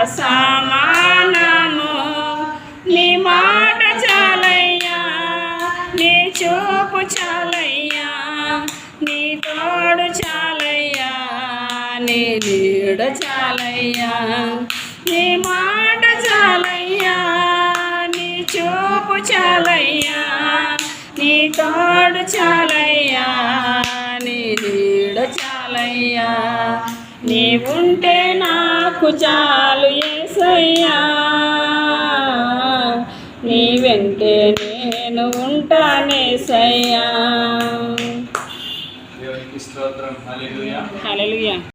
సమానము. నీ మాట చాలయ్యా, నీ చూపు చాలయ్యా, నీ తోడు చాలయ్యా, నీ నీడ చాలయ్యా. నీ మాట చాలయ్యా, నీ చూపు చాలయ్యా, నీ తోడు చాలయ్యా, నీ నీడ చాలయ్యా. నీవుంటే నాకు చాలు యేసయ్యా, నీ వెంటే నేను ఉంటానేసయ్యా. దేవునికి స్తోత్రం. హల్లెలూయా. హల్లెలూయా.